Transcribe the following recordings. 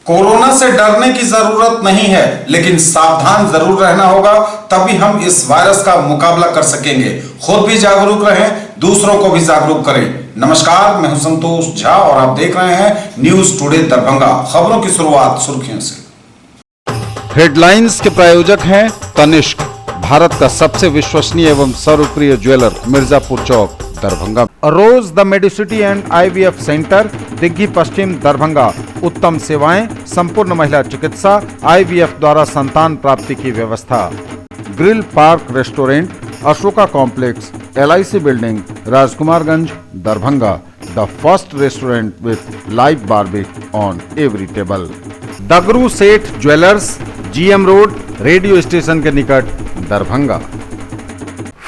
Corona से डरने की जरूरत नहीं है, लेकिन सावधान जरूर रहना होगा, तभी हम इस वायरस का मुकाबला कर सकेंगे। खुद भी जागरूक रहें, दूसरों को भी जागरूक करें। नमस्कार, मैं हूं संतोष झा और आप देख रहे हैं न्यूज टुडे दरभंगा। खबरों की शुरुआत सुर्खियों से। हेडलाइंस के प्रायोजक हैं तनिष्क, भारत का सबसे विश्वसनीय एवं सर्वप्रिय ज्वेलर, मिर्जापुर चौक, Darbhanga. Rose the medicity and IVF centre, Digghi पश्चिम, दरभंगा। उत्तम सेवाएं, संपूर्ण महिला चिकित्सा, IVF द्वारा संतान प्राप्ति की व्यवस्था। Grill park restaurant, Ashoka complex, LIC building, Rajkumarganj, Darbhanga. The first restaurant with live barbecue on every table. Dagru Seth jewellers, GM road, radio station के निकट, दरभंगा।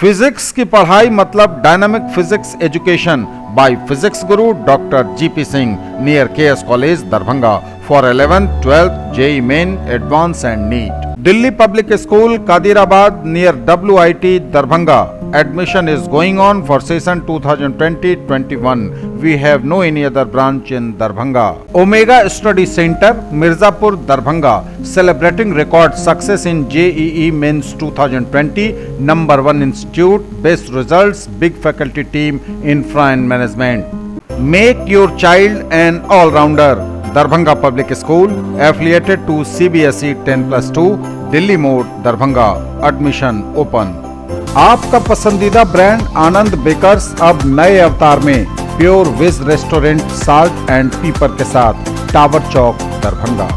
फिजिक्स की पढ़ाई मतलब dynamic physics education by physics Guru doctor GP Singh, near KS college, Darbhanga, for 11th, 12th, JEE main, advance and NEET. Delhi public school, Kadirabad, near WIT, Darbhanga. Admission is going on for session 2020-21. We have no any other branch in Darbhanga. Omega Study Center, Mirzapur, Darbhanga, celebrating record success in JEE Mains 2020. Number 1 institute, best results, big faculty team, infra and management. Make your child an all-rounder. Darbhanga Public School, affiliated to CBSE 10+2, Delhi Mode, Darbhanga. Admission open. आपका पसंदीदा brand आनंद bakers अब नए अवतार में, pure veg restaurant, salt and pepper के साथ, tower चौक, Darbhanga.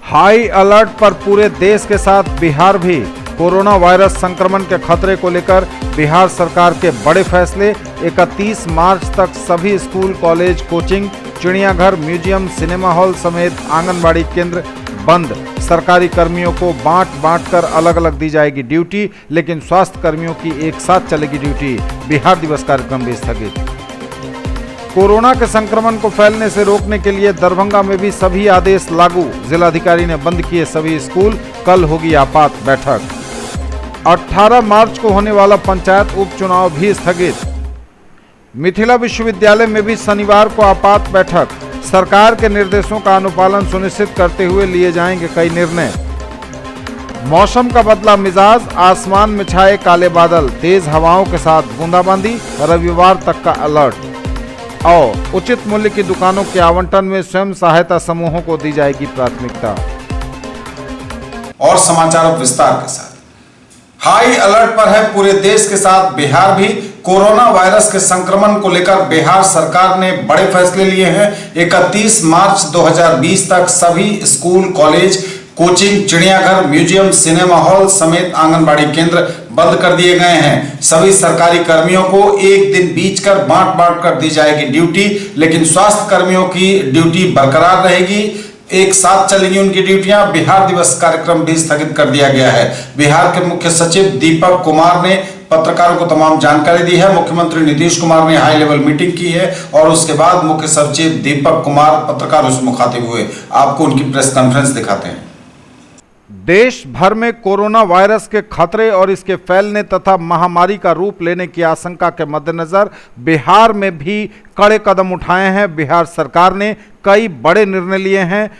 High alert पर पूरे देश के साथ बिहार भी। कोरोना वायरस संक्रमण के खतरे को लेकर बिहार सरकार के बड़े फैसले। 31 मार्च तक सभी स्कूल, कॉलेज, कोचिंग, चिड़ियाघर, म्यूजियम, सिनेमा हॉल समेत आंगनबाड़ी केंद्र बंद। सरकारी कर्मियों को बांट कर अलग अलग दी जाएगी ड्यूटी, लेकिन स्वास्थ्य कर्मियों की एक साथ चलेगी ड्यूटी। बिहार दिवस कार्यक्रम भी स्थगित। कोरोना के संक्रमण को फैलने से रोकने के लिए दरभंगा में भी सभी आदेश लागू। जिलाधिकारी ने बंद किए सभी स्कूल। कल होगी आपात बैठक। 18 मार्च को होने वाला पंचायत उपचुनाव भी स्थगित। मिथिला विश्वविद्यालय में भी शनिवार को आपात बैठक। सरकार के निर्देशों का अनुपालन सुनिश्चित करते हुए लिए जाएंगे कई निर्णय। मौसम का बदला मिजाज, आसमान में छाए काले बादल, तेज हवाओं के साथ बूंदाबांदी, रविवार तक का अलर्ट। और उचित मूल्य की दुकानों के आवंटन में स्वयं सहायता समूहों को दी जाएगी प्राथमिकता। और समाचार विस्तार के साथ। हाई अलर्ट पर है पूरे देश के साथ बिहार भी। कोरोना वायरस के संक्रमण को लेकर बिहार सरकार ने बड़े फैसले लिए हैं। 31 मार्च 2020 तक सभी स्कूल, कॉलेज, कोचिंग, चिड़ियाघर, म्यूजियम, सिनेमा हॉल समेत आंगनबाड़ी केंद्र बंद कर दिए गए हैं। सभी सरकारी कर्मियों को एक दिन बीच कर बांट कर दी जाएगी ड्यूटी, लेकिन स्वास्थ्य कर्मियों की ड्यूटी बरकरार रहेगी। एक साथ चलेंगी उनकी ड्यूटियां। बिहार दिवस कार्यक्रम भी स्थगित कर दिया गया है। बिहार के मुख्य सचिव दीपक कुमार ने पत्रकारों को तमाम जानकारी दी है। मुख्यमंत्री नीतीश कुमार ने हाई लेवल मीटिंग की है और उसके बाद मुख्य सचिव दीपक कुमार पत्रकारों से मुखातिब हुए। आपको उनकी प्रेस कॉन्फ्रेंस दिखाते हैं। देश भर में कोरोना वायरस के खतरे और इसके फैलने तथा महामारी का रूप लेने की आशंका के मद्देनजर बिहार में भी कड़े कदम उठाए हैं। बिहार सरकार ने कई बड़े निर्णय लिए हैं।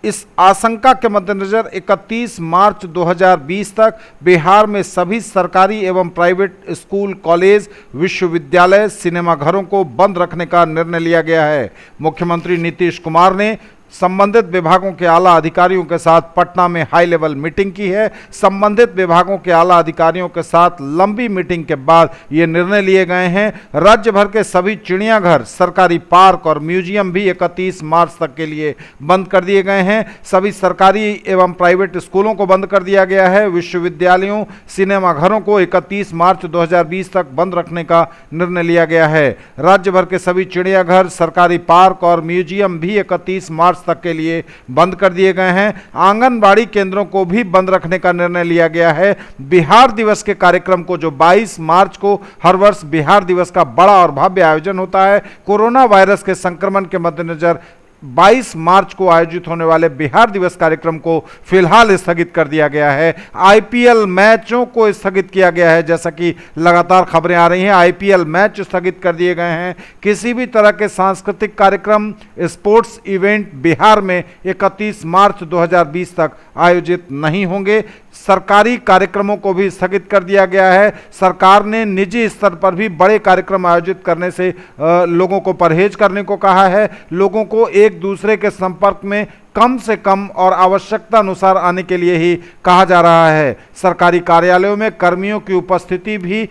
इस आशंका के मद्देनजर 31 मार्च 2020 तक बिहार में सभी सरकारी एवं प्राइवेट स्कूल, कॉलेज, विश्वविद्यालय, सिनेमाघरों को बंद रखने का निर्णय लिया गया है। मुख्यमंत्री नीतीश कुमार ने संबंधित विभागों के आला अधिकारियों के साथ पटना में हाई लेवल मीटिंग की है। संबंधित विभागों के आला अधिकारियों के साथ लंबी मीटिंग के बाद ये निर्णय लिए गए हैं। राज्य भर के सभी चिड़ियाघर, सरकारी पार्क और म्यूजियम भी 31 मार्च तक के लिए बंद कर दिए गए हैं। सभी सरकारी एवं प्राइवेट स्कूलों को बंद कर दिया गया है। विश्वविद्यालयों, सिनेमाघरों को 31 मार्च 2020 तक बंद रखने का निर्णय लिया गया है। राज्य भर के सभी चिड़ियाघर, सरकारी पार्क और म्यूजियम भी 31 मार्च तक के लिए बंद कर दिए गए हैं। आंगनबाड़ी केंद्रों को भी बंद रखने का निर्णय लिया गया है। बिहार दिवस के कार्यक्रम को, जो 22 मार्च को हर वर्ष बिहार दिवस का बड़ा और भव्य आयोजन होता है, कोरोना वायरस के संक्रमण के मद्देनजर 22 मार्च को आयोजित होने वाले बिहार दिवस कार्यक्रम को फिलहाल स्थगित कर दिया गया है। आईपीएल मैचों को स्थगित किया गया है। जैसा कि लगातार खबरें आ रही हैं, आईपीएल मैच स्थगित कर दिए गए हैं। किसी भी तरह के सांस्कृतिक कार्यक्रम, स्पोर्ट्स इवेंट बिहार में 31 मार्च 2020 तक आयोजित नहीं होंगे। सरकारी कार्यक्रमों को भी स्थगित कर दिया गया है। सरकार ने निजी स्तर पर भी बड़े कार्यक्रम आयोजित करने से लोगों को परहेज करने को कहा है। लोगों को एक दूसरे के संपर्क में कम से कम और आवश्यकता अनुसार आने के लिए ही कहा जा रहा है। सरकारी कार्यालयों में कर्मियों की उपस्थिति भी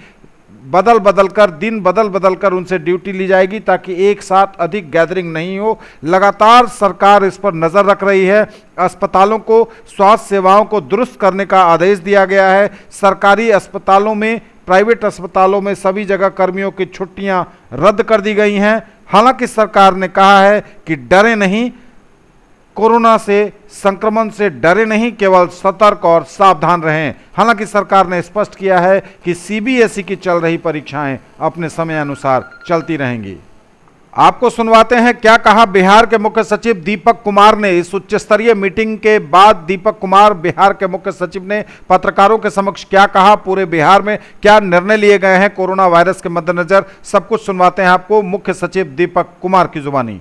बदल बदल कर उनसे ड्यूटी ली जाएगी ताकि एक साथ अधिक गैदरिंग नहीं हो। लगातार सरकार इस पर नजर रख रही है। अस्पतालों को स्वास्थ्य सेवाओं को दुरुस्त करने का आदेश दिया गया है। सरकारी अस्पतालों में, प्राइवेट अस्पतालों में सभी जगह कर्मियों की छुट्टियां रद्द कर दी गई हैं। हालांकि सरकार ने कहा है कि डरे नहीं, कोरोना से संक्रमण से डरे नहीं, केवल सतर्क और सावधान रहें। हालांकि सरकार ने स्पष्ट किया है कि सीबीएसई की चल रही परीक्षाएं अपने समय अनुसार चलती रहेंगी। आपको सुनवाते हैं क्या कहा बिहार के मुख्य सचिव दीपक कुमार ने। इस उच्च स्तरीय मीटिंग के बाद दीपक कुमार, बिहार के मुख्य सचिव, ने पत्रकारों के समक्ष क्या कहा, पूरे बिहार में क्या निर्णय लिए गए हैं कोरोना वायरस के मद्देनजर, सब कुछ सुनवाते हैं आपको मुख्य सचिव दीपक कुमार की जुबानी।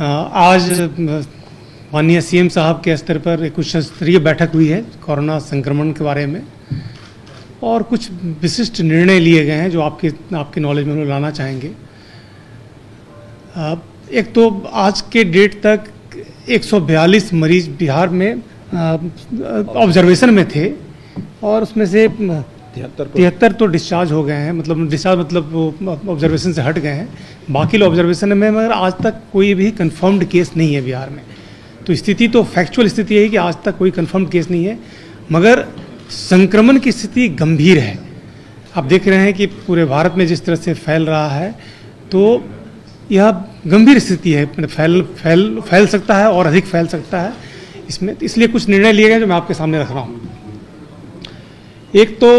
आज माननीय सीएम साहब के स्तर पर एक उच्च स्तरीय बैठक हुई है कोरोना संक्रमण के बारे में, और कुछ विशिष्ट निर्णय लिए गए हैं जो आपके नॉलेज में हम लोग लाना चाहेंगे। एक तो आज के डेट तक 142 मरीज बिहार में ऑब्जर्वेशन में थे, और उसमें से 73 तो डिस्चार्ज हो गए हैं, मतलब वो ऑब्जर्वेशन से हट गए हैं। बाकी लोग ऑब्जर्वेशन में, मगर आज तक कोई भी कंफर्म्ड केस नहीं है बिहार में। तो स्थिति तो फैक्चुअल स्थिति है कि आज तक कोई कंफर्म्ड केस नहीं है, मगर संक्रमण की स्थिति गंभीर है। आप देख रहे हैं कि पूरे भारत में जिस तरह से फैल रहा है, तो यह गंभीर स्थिति है। फैल सकता है और अधिक फैल सकता है इसमें। इसलिए कुछ निर्णय लिए गए जो मैं आपके सामने रख रहा हूँ। एक तो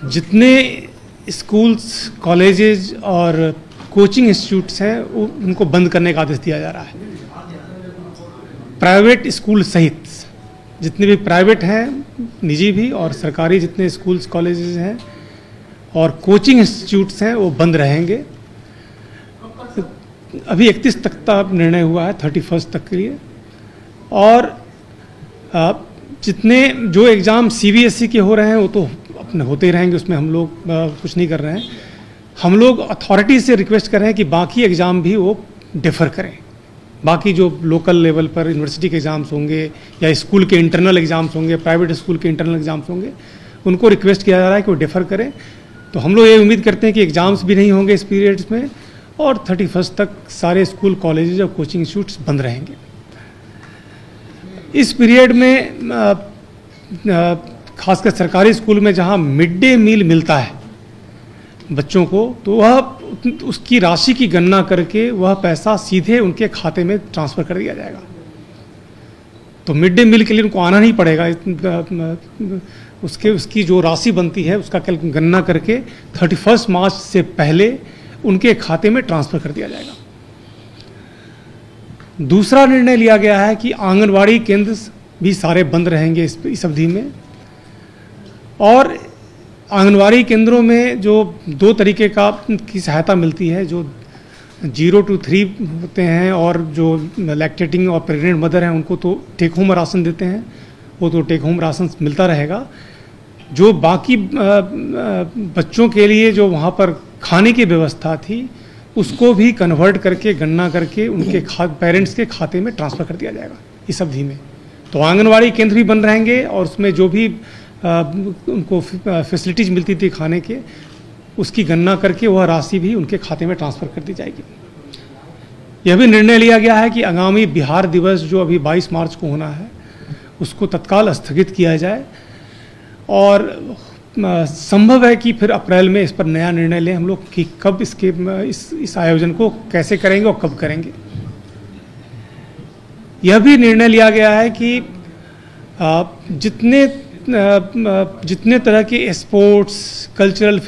जितने स्कूल्स, कॉलेजेस और कोचिंग इंस्टीट्यूट्स हैं उनको बंद करने का आदेश दिया जा रहा है। प्राइवेट स्कूल सहित जितने भी प्राइवेट हैं, निजी भी और सरकारी जितने स्कूल्स, कॉलेजेस हैं और कोचिंग इंस्टीट्यूट्स हैं वो बंद रहेंगे। अभी 31 तक का निर्णय हुआ है, 31 तक के लिए। और जितने जो एग्ज़ाम सीबीएसई के हो रहे हैं वो तो अपने होते ही रहेंगे, उसमें हम लोग कुछ नहीं कर रहे हैं। हम लोग अथॉरिटी से रिक्वेस्ट कर रहे हैं कि बाकी एग्ज़ाम भी वो डिफ़र करें। बाकी जो लोकल लेवल पर यूनिवर्सिटी के एग्ज़ाम्स होंगे या स्कूल के इंटरनल एग्ज़ाम्स होंगे, प्राइवेट स्कूल के इंटरनल एग्ज़ाम्स होंगे, उनको रिक्वेस्ट किया जा रहा है कि वो डिफ़र करें। तो हम लोग ये उम्मीद करते हैं कि एग्ज़ाम्स भी नहीं होंगे इस पीरियड्स में, और 31 तक सारे स्कूल, कॉलेजेस और कोचिंग इंस्टीट्यूट्स बंद रहेंगे। इस पीरियड में खासकर सरकारी स्कूल में जहाँ मिड डे मील मिलता है बच्चों को, तो वह उसकी राशि की गणना करके वह पैसा सीधे उनके खाते में ट्रांसफ़र कर दिया जाएगा। तो मिड डे मील के लिए उनको आना नहीं पड़ेगा। उसकी जो राशि बनती है उसका गणना करके 31 मार्च से पहले उनके खाते में ट्रांसफ़र कर दिया जाएगा। दूसरा निर्णय लिया गया है कि आंगनवाड़ी केंद्र भी सारे बंद रहेंगे इस अवधि में। और आंगनवाड़ी केंद्रों में जो 2 तरीके की सहायता मिलती है, जो 0 to 3 होते हैं, और जो लैक्टेटिंग और प्रेग्नेंट मदर हैं उनको तो टेक होम राशन देते हैं, वो तो टेक होम राशन मिलता रहेगा। जो बाकी बच्चों के लिए जो वहाँ पर खाने की व्यवस्था थी उसको भी कन्वर्ट करके, गणना करके उनके पेरेंट्स के खाते में ट्रांसफ़र कर दिया जाएगा इस अवधि में। तो आंगनवाड़ी केंद्र भी बंद रहेंगे, और उसमें जो भी उनको फैसिलिटीज़ मिलती थी खाने के, उसकी गणना करके वह राशि भी उनके खाते में ट्रांसफ़र कर दी जाएगी। यह भी निर्णय लिया गया है कि आगामी बिहार दिवस जो अभी 22 मार्च को होना है उसको तत्काल स्थगित किया जाए, और संभव है कि फिर अप्रैल में इस पर नया निर्णय लें हम लोग कि कब इस आयोजन को कैसे करेंगे और कब करेंगे। यह भी निर्णय लिया गया है कि जितने तरह के sports, cultural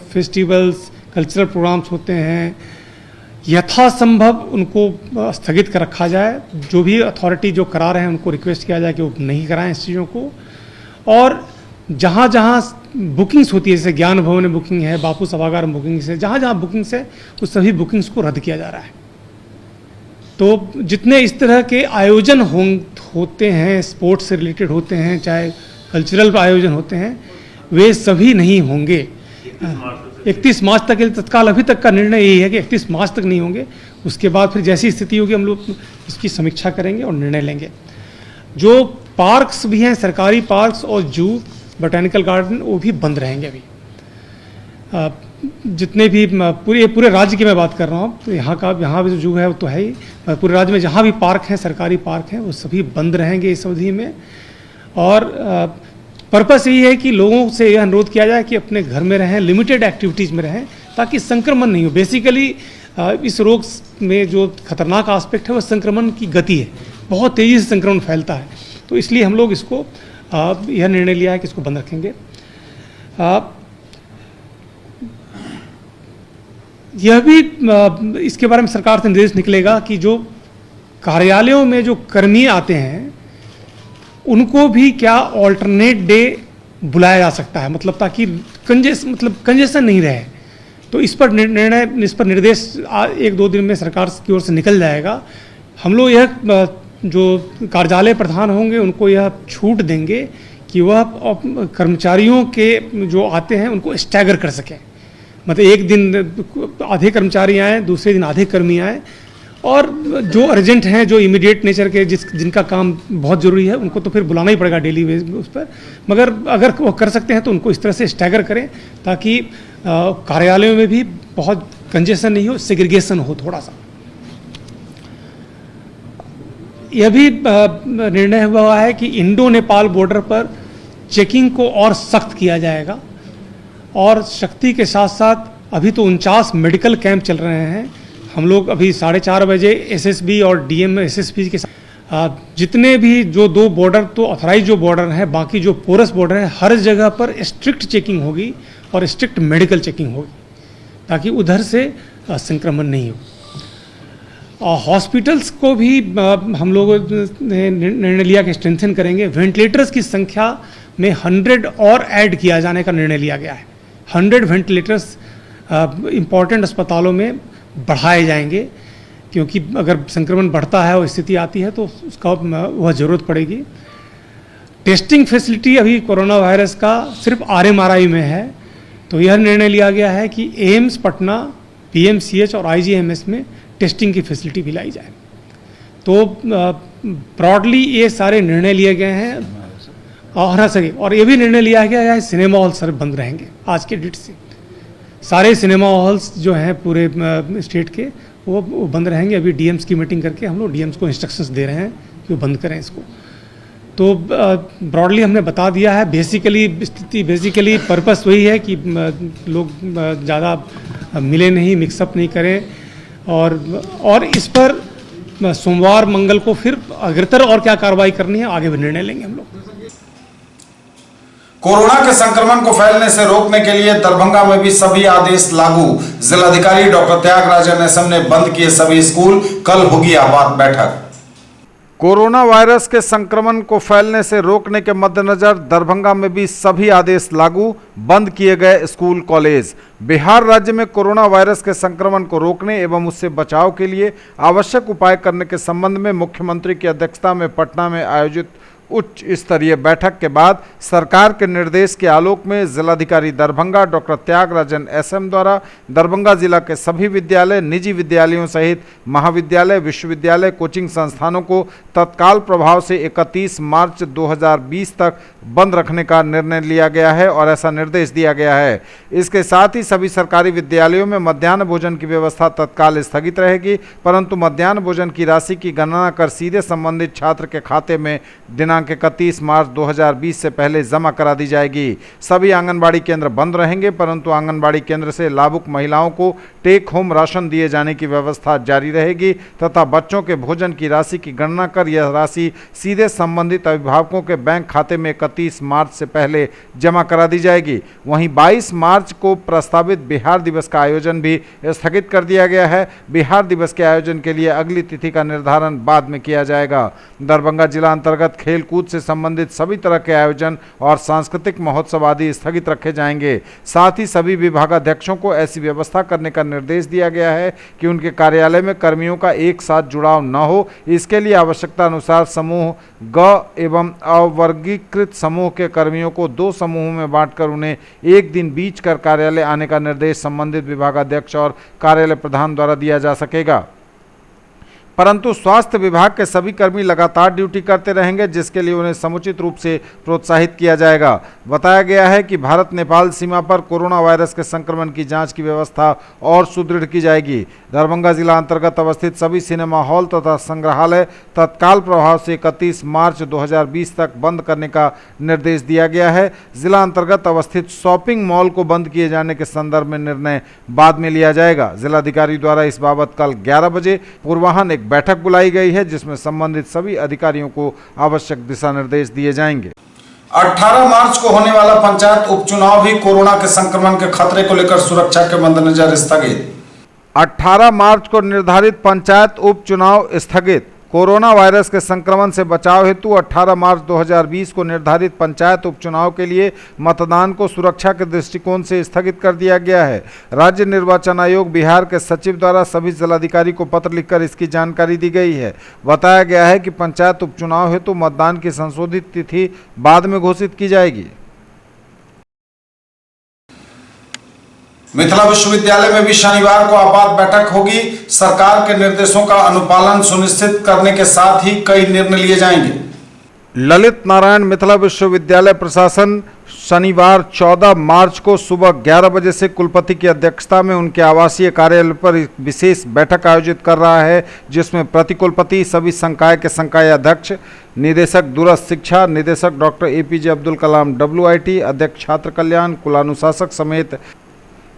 festivals, cultural programmes होते हैं, यथासंभव उनको स्थगित कर रखा जाए। जो भी अथॉरिटी जो करा रहे हैं उनको रिक्वेस्ट किया जाए कि वो नहीं कराएं इस चीज़ों को। और जहाँ जहाँ बुकिंग्स होती है, जैसे ज्ञान भवन में बुकिंग है, बापू सभागार में बुकिंग्स है, जहाँ जहाँ बुकिंग्स है उस सभी बुकिंग्स को रद्द किया जा रहा है। तो जितने इस तरह के आयोजन होते हैं, स्पोर्ट्स से रिलेटेड होते हैं, चाहे कल्चरल आयोजन होते हैं, वे सभी नहीं होंगे। 31 मार्च तक तत्काल अभी तक का निर्णय यही है कि 31 मार्च तक नहीं होंगे। उसके बाद फिर जैसी स्थिति होगी हम लोग इसकी समीक्षा करेंगे और निर्णय लेंगे। जो पार्क्स भी हैं, सरकारी पार्क्स और जू, बोटैनिकल गार्डन, वो भी बंद रहेंगे अभी। जितने भी पूरे राज्य की मैं बात कर रहा हूँ, तो यहाँ भी जो जू है वो तो है ही, पूरे राज्य में जहाँ भी पार्क हैं, सरकारी पार्क हैं, वो सभी बंद रहेंगे इस अवधि में। और पर्पस यही है कि लोगों से यह अनुरोध किया जाए कि अपने घर में रहें, लिमिटेड एक्टिविटीज़ में रहें, ताकि संक्रमण नहीं हो। बेसिकली इस रोग में जो खतरनाक एस्पेक्ट है वो संक्रमण की गति है, बहुत तेज़ी से संक्रमण फैलता है। तो इसलिए हम लोग इसको यह निर्णय लिया है कि इसको बंद रखेंगे। यह भी इसके बारे में सरकार से निर्देश निकलेगा कि जो कार्यालयों में जो कर्मी आते हैं उनको भी क्या ऑल्टरनेट डे बुलाया जा सकता है, मतलब ताकि कंजेशन नहीं रहे। तो इस पर निर्देश 1-2 दिन में सरकार की ओर से निकल जाएगा। हम लोग यह जो कार्यालय प्रधान होंगे उनको यह छूट देंगे कि वह कर्मचारियों के जो आते हैं उनको स्टैगर कर सकें, मतलब एक दिन आधे कर्मचारी आए, दूसरे दिन आधे कर्मी आए, और जो अर्जेंट हैं, जो इमीडिएट नेचर के जिनका काम बहुत ज़रूरी है, उनको तो फिर बुलाना ही पड़ेगा डेली बेस उस पर। मगर अगर वो कर सकते हैं तो उनको इस तरह से स्टैगर करें ताकि कार्यालयों में भी बहुत कंजेशन नहीं हो, सेग्रीगेशन हो थोड़ा सा। यह भी निर्णय हुआ है कि इंडो नेपाल बॉर्डर पर चेकिंग को और सख्त किया जाएगा। और शक्ति के साथ साथ अभी तो 49 मेडिकल कैंप चल रहे हैं। हम लोग अभी 4:30 बजे एसएसबी और डीएम एसएसपी के साथ जितने भी जो 2 बॉर्डर तो ऑथराइज जो बॉर्डर हैं, बाकी जो पोरस बॉर्डर है, हर जगह पर स्ट्रिक्ट चेकिंग होगी और स्ट्रिक्ट मेडिकल चेकिंग होगी ताकि उधर से संक्रमण नहीं हो। हॉस्पिटल्स को भी हम लोगों ने निर्णय लिया कि स्ट्रेंथन करेंगे। वेंटिलेटर्स की संख्या में 100 और ऐड किया जाने का निर्णय लिया गया है। 100 वेंटिलेटर्स इम्पॉर्टेंट अस्पतालों में बढ़ाए जाएंगे, क्योंकि अगर संक्रमण बढ़ता है और स्थिति आती है तो उसका वह ज़रूरत पड़ेगी। टेस्टिंग फैसिलिटी अभी कोरोना वायरस का सिर्फ RMRI में है, तो यह निर्णय लिया गया है कि एम्स पटना, PMCH और IGMS में टेस्टिंग की फैसिलिटी भी लाई जाए। तो ब्रॉडली ये सारे निर्णय लिए गए हैं। और ये भी निर्णय लिया गया है सिनेमा हॉल सर बंद रहेंगे आज के डेट से। सारे सिनेमा हॉल्स जो हैं पूरे स्टेट के वो बंद रहेंगे। अभी DMs की मीटिंग करके हम लोग DMs को इंस्ट्रक्शंस दे रहे हैं कि वो बंद करें इसको। तो ब्रॉडली हमने बता दिया है। बेसिकली पर्पस वही है कि लोग ज़्यादा मिले नहीं, मिक्सअप नहीं करें। और इस पर सोमवार मंगल को फिर अग्रतर और क्या कार्रवाई करनी है आगे भी निर्णय लेंगे हम लोग। कोरोना के संक्रमण को फैलने से रोकने के लिए दरभंगा में भी सभी आदेश लागू। जिलाधिकारी डॉक्टर त्यागराजन एसएम ने बंद किए सभी स्कूल। कल होगी आपात बैठक। कोरोना वायरस के संक्रमण को फैलने से रोकने के मद्देनजर दरभंगा में भी सभी आदेश लागू, बंद किए गए स्कूल कॉलेज। बिहार राज्य में कोरोना वायरस के संक्रमण को रोकने एवं उससे बचाव के लिए आवश्यक उपाय करने के संबंध में मुख्यमंत्री की अध्यक्षता में पटना में आयोजित उच्च स्तरीय बैठक के बाद सरकार के निर्देश के आलोक में जिलाधिकारी दरभंगा डॉक्टर त्यागराजन एसएम द्वारा दरभंगा जिला के सभी विद्यालय, निजी विद्यालयों सहित महाविद्यालय, विश्वविद्यालय, कोचिंग संस्थानों को तत्काल प्रभाव से 31 मार्च 2020 तक बंद रखने का निर्णय लिया गया है और ऐसा निर्देश दिया गया है। इसके साथ ही सभी सरकारी विद्यालयों में मध्याह्न भोजन की व्यवस्था तत्काल स्थगित रहेगी, परंतु मध्याह्न भोजन की राशि की गणना कर सीधे संबंधित छात्र के खाते में दिनांक दिनांक 31 मार्च 2020 से पहले जमा करा दी जाएगी। सभी आंगनबाड़ी केंद्र बंद रहेंगे, परंतु आंगनबाड़ी केंद्र से लाभुक महिलाओं को टेक होम राशन दिए जाने की व्यवस्था जारी रहेगी तथा बच्चों के भोजन की राशि की गणना कर यह राशि सीधे संबंधित अभिभावकों के बैंक खाते में 31 मार्च से पहले जमा करा दी जाएगी। वहीं 22 मार्च को प्रस्तावित बिहार दिवस का आयोजन भी स्थगित कर दिया गया है। बिहार दिवस के आयोजन के लिए अगली तिथि का निर्धारण बाद में किया जाएगा। दरभंगा जिला अंतर्गत खेल कूद से संबंधित सभी तरह के आयोजन और सांस्कृतिक महोत्सव आदि स्थगित रखे जाएंगे। साथ ही सभी विभागाध्यक्षों को ऐसी व्यवस्था करने का निर्देश दिया गया है कि उनके कार्यालय में कर्मियों का एक साथ जुड़ाव न हो। इसके लिए आवश्यकता अनुसार समूह ग एवं अवर्गीकृत समूह के कर्मियों को 2 समूहों में बांटकर उन्हें एक दिन बीच कर कार्यालय आने का निर्देश संबंधित विभागाध्यक्ष और कार्यालय प्रधान द्वारा दिया जा सकेगा। परंतु स्वास्थ्य विभाग के सभी कर्मी लगातार ड्यूटी करते रहेंगे, जिसके लिए उन्हें समुचित रूप से प्रोत्साहित किया जाएगा। बताया गया है कि भारत नेपाल सीमा पर कोरोना वायरस के संक्रमण की जांच की व्यवस्था और सुदृढ़ की जाएगी। दरभंगा जिला अंतर्गत अवस्थित सभी सिनेमा हॉल तथा संग्रहालय तत्काल प्रभाव से 31 मार्च 2020 तक बंद करने का निर्देश दिया गया है। जिला अंतर्गत अवस्थित शॉपिंग मॉल को बंद किए जाने के संदर्भ में निर्णय बाद में लिया जाएगा। जिलाधिकारी द्वारा इस बाबत कल 11 बजे पूर्वाह्न एक बैठक बुलाई गई है, जिसमें संबंधित सभी अधिकारियों को आवश्यक दिशा निर्देश दिए जाएंगे। 18 मार्च को होने वाला पंचायत उपचुनाव भी कोरोना के संक्रमण के खतरे को लेकर सुरक्षा के मद्देनजर स्थगित। 18 मार्च को निर्धारित पंचायत उपचुनाव स्थगित। कोरोना वायरस के संक्रमण से बचाव हेतु 18 मार्च 2020 को निर्धारित पंचायत उपचुनाव के लिए मतदान को सुरक्षा के दृष्टिकोण से स्थगित कर दिया गया है। राज्य निर्वाचन आयोग बिहार के सचिव द्वारा सभी जिलाधिकारी को पत्र लिखकर इसकी जानकारी दी गई है। बताया गया है कि पंचायत उपचुनाव हेतु मतदान की संशोधित तिथि बाद में घोषित की जाएगी। मिथिला विश्वविद्यालय में भी शनिवार को आपात बैठक होगी। सरकार के निर्देशों का अनुपालन सुनिश्चित करने के साथ ही कई निर्णय लिए जाएंगे। ललित नारायण मिथिला विश्वविद्यालय प्रशासन शनिवार 14 मार्च को सुबह 11 बजे से कुलपति की अध्यक्षता में उनके आवासीय कार्यालय पर विशेष बैठक आयोजित कर रहा है, जिसमें प्रतिकुलपति, सभी संकाय के संकाय अध्यक्ष, निदेशक दूरस्थ शिक्षा, निदेशक doctor APJ Abdul Kalam WIT, अध्यक्ष छात्र कल्याण, कुलानुशासक समेत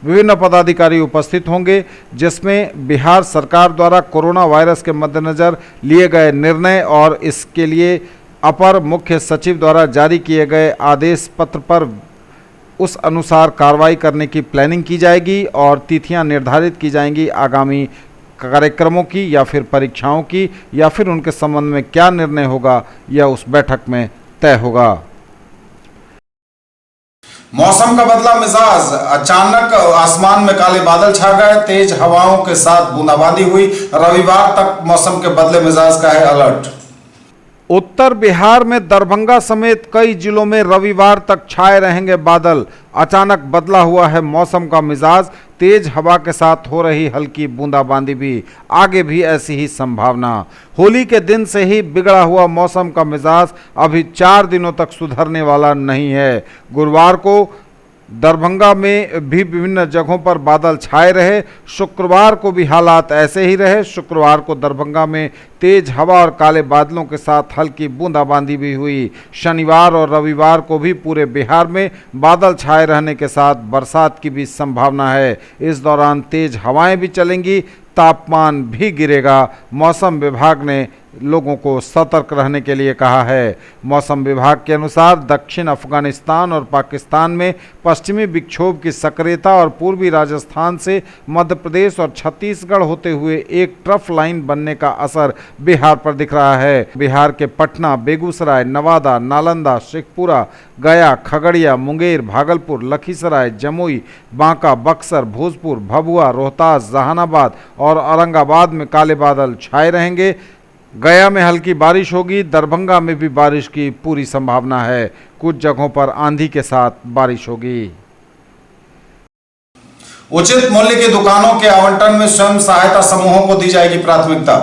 विभिन्न पदाधिकारी उपस्थित होंगे, जिसमें बिहार सरकार द्वारा कोरोना वायरस के मद्देनजर लिए गए निर्णय और इसके लिए अपर मुख्य सचिव द्वारा जारी किए गए आदेश पत्र पर उस अनुसार कार्रवाई करने की प्लानिंग की जाएगी और तिथियां निर्धारित की जाएंगी आगामी कार्यक्रमों की या फिर परीक्षाओं की, या फिर उनके संबंध में क्या निर्णय होगा यह उस बैठक में तय होगा। मौसम का बदला मिजाज, अचानक आसमान में काले बादल छा गए, तेज हवाओं के साथ बूंदाबांदी हुई। रविवार तक मौसम के बदले मिजाज का है अलर्ट। उत्तर बिहार में दरभंगा समेत कई जिलों में रविवार तक छाए रहेंगे बादल। अचानक बदला हुआ है मौसम का मिजाज, तेज हवा के साथ हो रही हल्की बूंदाबांदी भी, आगे भी ऐसी ही संभावना। होली के दिन से ही बिगड़ा हुआ मौसम का मिजाज अभी 4 दिनों तक सुधरने वाला नहीं है। गुरुवार को दरभंगा में भी विभिन्न जगहों पर बादल छाए रहे। शुक्रवार को भी हालात ऐसे ही रहे। शुक्रवार को दरभंगा में तेज हवा और काले बादलों के साथ हल्की बूंदाबांदी भी हुई। शनिवार और रविवार को भी पूरे बिहार में बादल छाए रहने के साथ बरसात की भी संभावना है। इस दौरान तेज हवाएं भी चलेंगी, तापमान भी गिरेगा। मौसम विभाग ने लोगों को सतर्क रहने के लिए कहा है। मौसम विभाग के अनुसार दक्षिण अफगानिस्तान और पाकिस्तान में पश्चिमी विक्षोभ की सक्रियता और पूर्वी राजस्थान से मध्य प्रदेश और छत्तीसगढ़ होते हुए एक ट्रफ लाइन बनने का असर बिहार पर दिख रहा है। बिहार के पटना, बेगूसराय, नवादा, नालंदा, शेखपुरा, गया, खगड़िया, मुंगेर, भागलपुर, लखीसराय, जमुई, बांका, बक्सर, भोजपुर, भभुआ, रोहतास, जहानाबाद और औरंगाबाद में काले बादल छाए रहेंगे। गया में हल्की बारिश होगी। दरभंगा में भी बारिश की पूरी संभावना है। कुछ जगहों पर आंधी के साथ बारिश होगी। उचित मूल्य की दुकानों के आवंटन में स्वयं सहायता समूहों को दी जाएगी प्राथमिकता।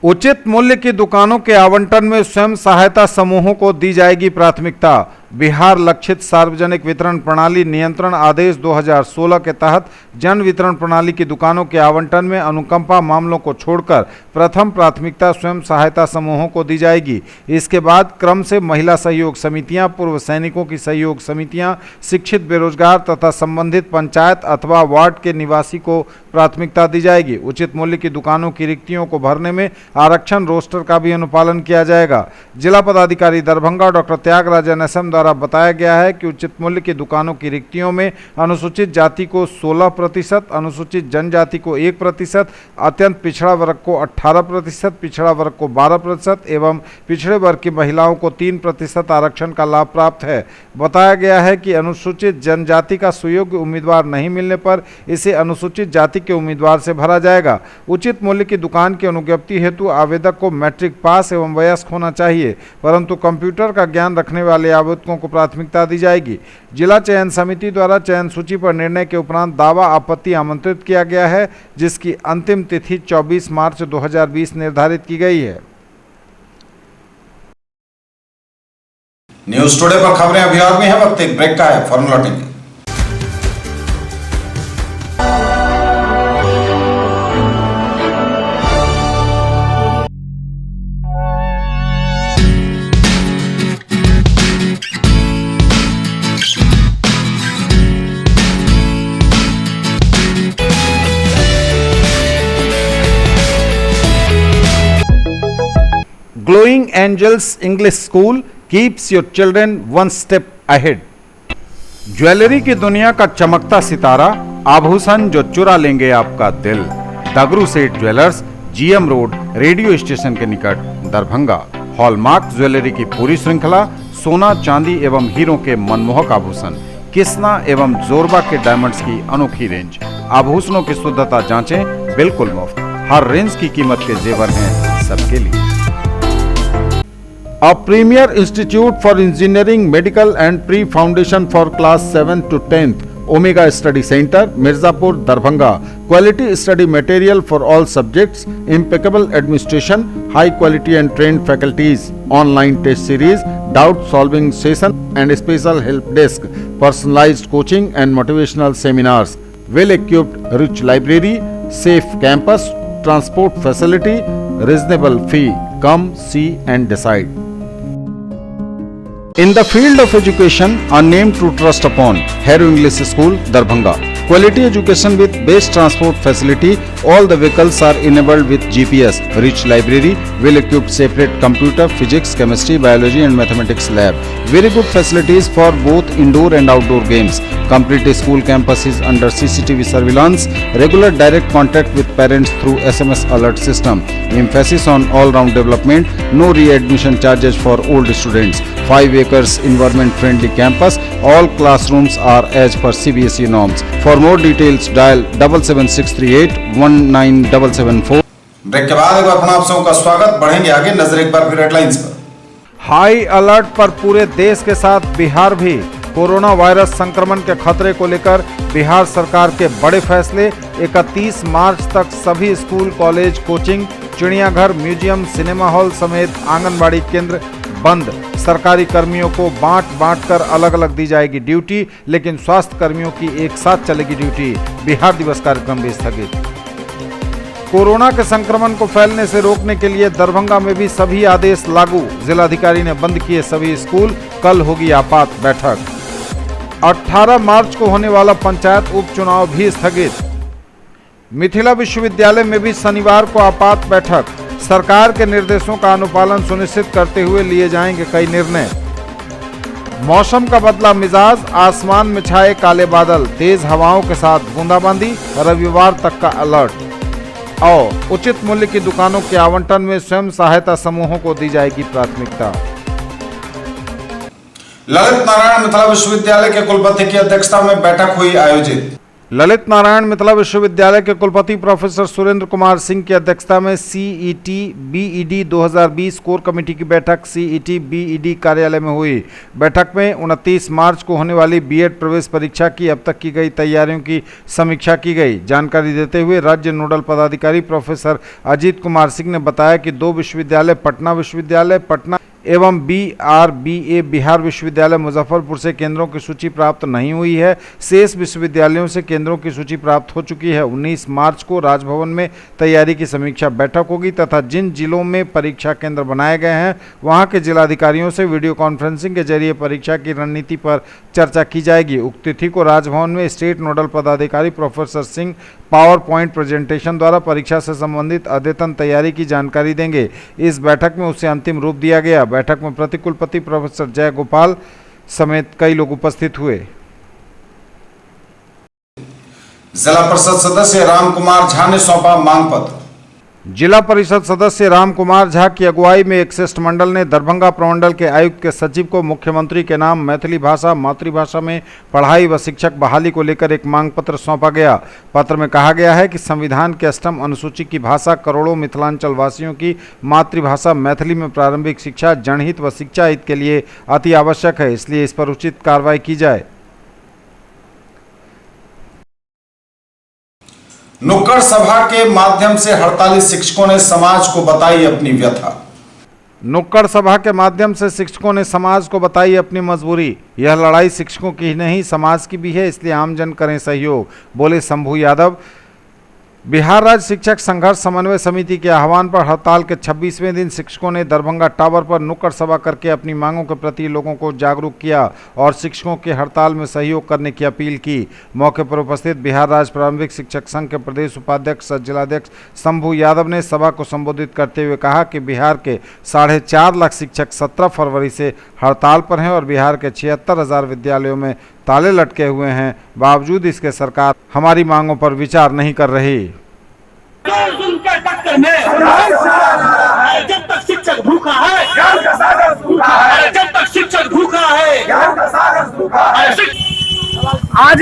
उचित मूल्य की दुकानों के आवंटन में स्वयं सहायता समूहों को दी जाएगी प्राथमिकता। बिहार लक्षित सार्वजनिक वितरण प्रणाली नियंत्रण आदेश 2016 के तहत जन वितरण प्रणाली की दुकानों के आवंटन में अनुकंपा मामलों को छोड़कर प्रथम प्राथमिकता स्वयं सहायता समूहों को दी जाएगी। इसके बाद क्रम से महिला सहयोग समितियां, पूर्व सैनिकों की सहयोग समितियां, शिक्षित बेरोजगार तथा संबंधित पंचायत अथवा वार्ड के निवासी को प्राथमिकता दी जाएगी। उचित मूल्य की दुकानों की रिक्तियों को भरने में आरक्षण रोस्टर का भी अनुपालन किया जाएगा। जिला पदाधिकारी दरभंगा डॉक्टर त्यागराजन एसएम द्वारा बताया गया है कि उचित मूल्य की दुकानों की रिक्तियों में अनुसूचित जाति को 16%, अनुसूचित जनजाति को 1%, अत्यंत पिछड़ा वर्ग को 18%, पिछड़ा वर्ग को 12% एवं पिछड़े वर्ग की महिलाओं को 3% आरक्षण का लाभ प्राप्त है। बताया गया है कि अनुसूचित जनजाति का सुयोग्य उम्मीदवार नहीं मिलने पर इसे अनुसूचित जाति के उम्मीदवार से भरा जाएगा। उचित मूल्य की दुकान की अनुज्ञप्ति हेतु आवेदक को मैट्रिक पास एवं वयस्क होना चाहिए, परंतु कंप्यूटर का ज्ञान रखने वाले आवेदकों को प्राथमिकता दी जाएगी। जिला चयन समिति द्वारा चयन सूची पर निर्णय के उपरांत दावा आपत्ति आमंत्रित किया गया है, जिसकी अंतिम तिथि 24 मार्च 2020 निर्धारित की गई है। न्यूज टुडे पर खबरें अभी और भी हैं, वक्त एक ब्रेक का है, फौरन लौटेंगे। Glowing Angels English School keeps your children one step ahead. Jewellery की दुनिया का चमकता सितारा, आभूषण जो चुरा लेंगे आपका दिल। दगरू Seth jewellers, GM road, radio station के निकट, दरभंगा। हॉलमार्क ज्वेलरी की पूरी श्रृंखला, सोना, चांदी एवं हीरों के मनमोहक आभूषण, किस्ना एवं जोरबा के डायमंड्स की अनोखी रेंज। आभूषणों की शुद्धता जांचें, बिल्कुल मुफ्त। हर रेंज की कीमत के जेवर हैं सबके लिए। A premier institute for engineering, medical and pre-foundation for class 7 to 10th, Omega Study Center, Mirzapur, Darbhanga. Quality study material for all subjects, impeccable administration, high quality and trained faculties, online test series, doubt solving session and special help desk, personalized coaching and motivational seminars, well equipped rich library, safe campus, transport facility, reasonable fee. Come see and decide. In the field of education, a name to trust upon, Hero English School, Darbhanga. Quality education with best transport facility. All the vehicles are enabled with GPS. Rich library, well-equipped separate computer, physics, chemistry, biology and mathematics lab. Very good facilities for both indoor and outdoor games. Complete school campus is under CCTV surveillance. Regular direct contact with parents through SMS alert system. Emphasis on all-round development. No re-admission charges for old students. 5 acres environment-friendly campus. All classrooms are as per CBSE norms. For more details, dial 77638 19774. Break के बाद एक बार पुनः आप सबों का स्वागत। बढ़ेंगे आगे, नजर एक बार फिर हेडलाइंस पर। हाई अलर्ट पर पूरे देश के साथ बिहार भी। कोरोना वायरस संक्रमण के खतरे को लेकर बिहार सरकार के बड़े फैसले। 31 मार्च तक सभी स्कूल, कॉलेज, कोचिंग, चिड़ियाघर, म्यूजियम, सिनेमा हॉल समेत आंगनबाड़ी केंद्र बंद। सरकारी कर्मियों को बांट कर अलग अलग दी जाएगी ड्यूटी, लेकिन स्वास्थ्य कर्मियों की एक साथ चलेगी ड्यूटी। बिहार दिवस कार्यक्रम भी स्थगित। कोरोना के संक्रमण को फैलने से रोकने के लिए दरभंगा में भी सभी आदेश लागू। जिलाधिकारी ने बंद किए सभी स्कूल। कल होगी आपात बैठक। 18 मार्च को होने वाला पंचायत उपचुनाव भी स्थगित। मिथिला विश्वविद्यालय में भी शनिवार को आपात बैठक। सरकार के निर्देशों का अनुपालन सुनिश्चित करते हुए लिए जाएंगे कई निर्णय। मौसम का बदला मिजाज, आसमान में छाए काले बादल, तेज हवाओं के साथ बूंदाबांदी, रविवार तक का अलर्ट। और उचित मूल्य की दुकानों के आवंटन में स्वयं सहायता समूहों को दी जाएगी प्राथमिकता। ललित नारायण मिथिला विश्वविद्यालय के कुलपति की अध्यक्षता में बैठक हुई आयोजित। ललित नारायण मिथिला विश्वविद्यालय के कुलपति प्रोफेसर सुरेंद्र कुमार सिंह की अध्यक्षता में सीईटी बीईडी 2020 कोर कमेटी की बैठक सीईटी बीईडी कार्यालय में हुई। बैठक में 29 मार्च को होने वाली बीएड प्रवेश परीक्षा की अब तक की गई तैयारियों की समीक्षा की गई। जानकारी देते हुए राज्य नोडल पदाधिकारी प्रोफेसर अजीत कुमार सिंह ने बताया कि 2 विश्वविद्यालय, पटना विश्वविद्यालय पटना एवं BRBA बिहार विश्वविद्यालय मुजफ्फरपुर से केंद्रों की सूची प्राप्त नहीं हुई है। शेष विश्वविद्यालयों से केंद्रों की सूची प्राप्त हो चुकी है। 19 मार्च को राजभवन में तैयारी की समीक्षा बैठक होगी तथा जिन जिलों में परीक्षा केंद्र बनाए गए हैं वहां के जिलाधिकारियों से वीडियो कॉन्फ्रेंसिंग के जरिए परीक्षा की रणनीति पर चर्चा की जाएगी। उक्त तिथि को राजभवन में स्टेट नोडल पदाधिकारी professor Singh power point presentation द्वारा परीक्षा से संबंधित अद्यतन तैयारी की जानकारी देंगे। इस बैठक में उसे अंतिम रूप दिया गया। बैठक में प्रतिकुलपति प्रोफेसर जय गोपाल समेत कई लोग उपस्थित हुए। जिला परिषद सदस्य राम कुमार झा ने सौंपा मांग पत्र। जिला परिषद सदस्य राम कुमार झा की अगुवाई में एक शिष्टमंडल ने दरभंगा प्रमंडल के आयुक्त के सचिव को मुख्यमंत्री के नाम मैथिली भाषा मातृभाषा में पढ़ाई व शिक्षक बहाली को लेकर एक मांग पत्र सौंपा गया। पत्र में कहा गया है कि संविधान के 8वीं अनुसूची की भाषा करोड़ों मिथिलांचल वासियों की मातृभाषा मैथिली में प्रारंभिक शिक्षा जनहित व शिक्षा हित के लिए अति आवश्यक है, इसलिए इस पर उचित कार्रवाई की जाए। नुक्कड़ सभा के माध्यम से हड़ताली शिक्षकों ने समाज को बताई अपनी व्यथा। नुक्कड़ सभा के माध्यम से शिक्षकों ने समाज को बताई अपनी मजबूरी। यह लड़ाई शिक्षकों की ही नहीं समाज की भी है, इसलिए आमजन करें सहयोग, बोले शंभू यादव। बिहार राज्य शिक्षक संघर्ष समन्वय समिति के आह्वान पर हड़ताल के 26वें दिन शिक्षकों ने दरभंगा टावर पर नुक्कड़ सभा करके अपनी मांगों के प्रति लोगों को जागरूक किया और शिक्षकों के हड़ताल में सहयोग करने की अपील की। मौके पर उपस्थित बिहार राज्य प्रारंभिक शिक्षक संघ के प्रदेश उपाध्यक्ष सह जिलाध्यक्ष शंभू यादव ने सभा को संबोधित करते हुए कहा कि बिहार के 4.5 लाख शिक्षक 17 फरवरी से हड़ताल पर हैं और बिहार के 76,000 विद्यालयों में ताले लटके हुए हैं। बावजूद इसके सरकार हमारी मांगों पर विचार नहीं कर रही। जब तक शिक्षक भूखा है, जब तक शिक्षक भूखा है, आज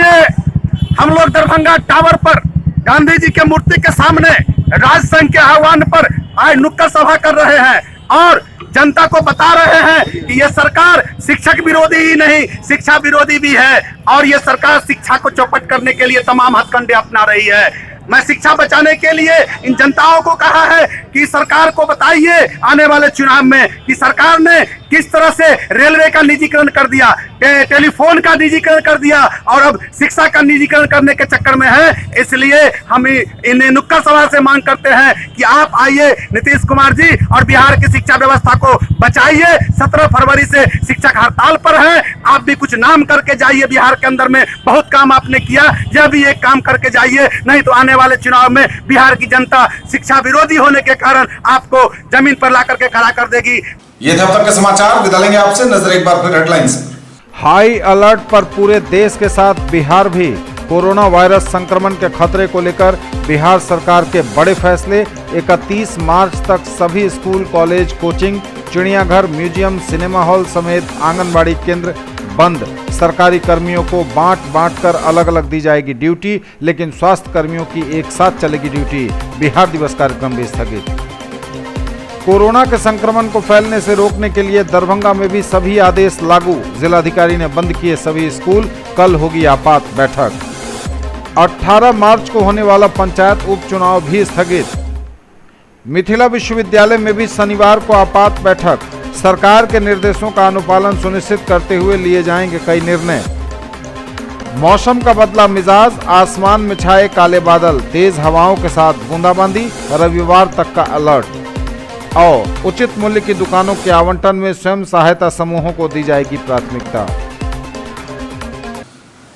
हम लोग दरभंगा टावर पर गांधी जी के मूर्ति के सामने राजसंघ के आह्वान पर आज नुक्कड़ सभा कर रहे हैं और जनता को बता रहे हैं कि यह सरकार शिक्षक विरोधी ही नहीं शिक्षा विरोधी भी है और यह सरकार शिक्षा को चौपट करने के लिए तमाम हथकंडे अपना रही है। मैं शिक्षा बचाने के लिए इन जनताओं को कहा है कि सरकार को बताइए आने वाले चुनाव में कि सरकार ने किस तरह से रेलवे का निजीकरण कर दिया, टेलीफोन का निजीकरण कर दिया और अब शिक्षा का निजीकरण करने के चक्कर में है। इसलिए हम इन नुक्कड़ सभा से मांग करते हैं कि आप आइए नीतीश कुमार जी और बिहार की शिक्षा व्यवस्था को बचाइए। 17 फरवरी से शिक्षक हड़ताल पर है, आप भी कुछ नाम करके जाइए। बिहार के अंदर में बहुत काम आपने किया, यह भी एक काम करके जाइए, नहीं तो आने वाले चुनाव में बिहार की जनता शिक्षा विरोधी होने के कारण आपको जमीन पर ला करके खड़ा कर देगी। ये थे अब तक के समाचार। विदा लेंगे आपसे, नजर एक बार फिर हेडलाइंस। हाई अलर्ट पर पूरे देश के साथ बिहार भी। कोरोना वायरस संक्रमण के खतरे को लेकर बिहार सरकार के बड़े फैसले। 31 मार्च तक सभी स्कूल, कॉलेज, कोचिंग, चिड़ियाघर, म्यूजियम, सिनेमा हॉल समेत आंगनबाड़ी केंद्र बंद। सरकारी कर्मियों को बांट कर अलग अलग दी जाएगी ड्यूटी, लेकिन स्वास्थ्य कर्मियों की एक साथ चलेगी ड्यूटी। बिहार दिवस कार्यक्रम भी स्थगित। कोरोना के संक्रमण को फैलने से रोकने के लिए दरभंगा में भी सभी आदेश लागू। जिलाधिकारी ने बंद किए सभी स्कूल। कल होगी आपात बैठक। 18 मार्च को होने वाला पंचायत उपचुनाव भी स्थगित। मिथिला विश्वविद्यालय में भी शनिवार को आपात बैठक। सरकार के निर्देशों का अनुपालन सुनिश्चित करते हुए लिए जाएंगे कई निर्णय। मौसम का बदला मिजाज, आसमान में छाए काले बादल, तेज हवाओं के साथ बूंदाबांदी। रविवार तक का अलर्ट। और उचित मूल्य की दुकानों के आवंटन में स्वयं सहायता समूहों को दी जाएगी प्राथमिकता।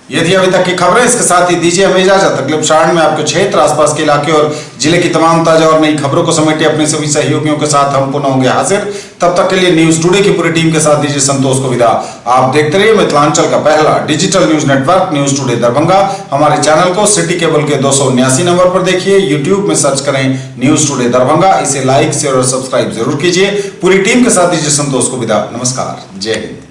ये थी अभी तक की खबरें। इसके साथ ही दीजिए हमें इजाजत। अगले क्षण में आपके क्षेत्र, आसपास के इलाके और जिले की तमाम ताजा और नई खबरों को समेटे अपने सभी सहयोगियों के साथ हम पुनः होंगे हाजिर। तब तक के लिए न्यूज टुडे की पूरी टीम के साथ दीजिए संतोष को विदा। आप देखते रहिए मिथिलांचल का पहला digital news network news today Darbhanga. हमारे चैनल को सिटी केबल के 279 नंबर पर देखिए। यूट्यूब में सर्च करें न्यूज टुडे दरभंगा। इसे लाइक, शेयर और सब्सक्राइब जरूर कीजिए। पूरी टीम के साथ दीजिए संतोष को विदा। नमस्कार, जय हिंद।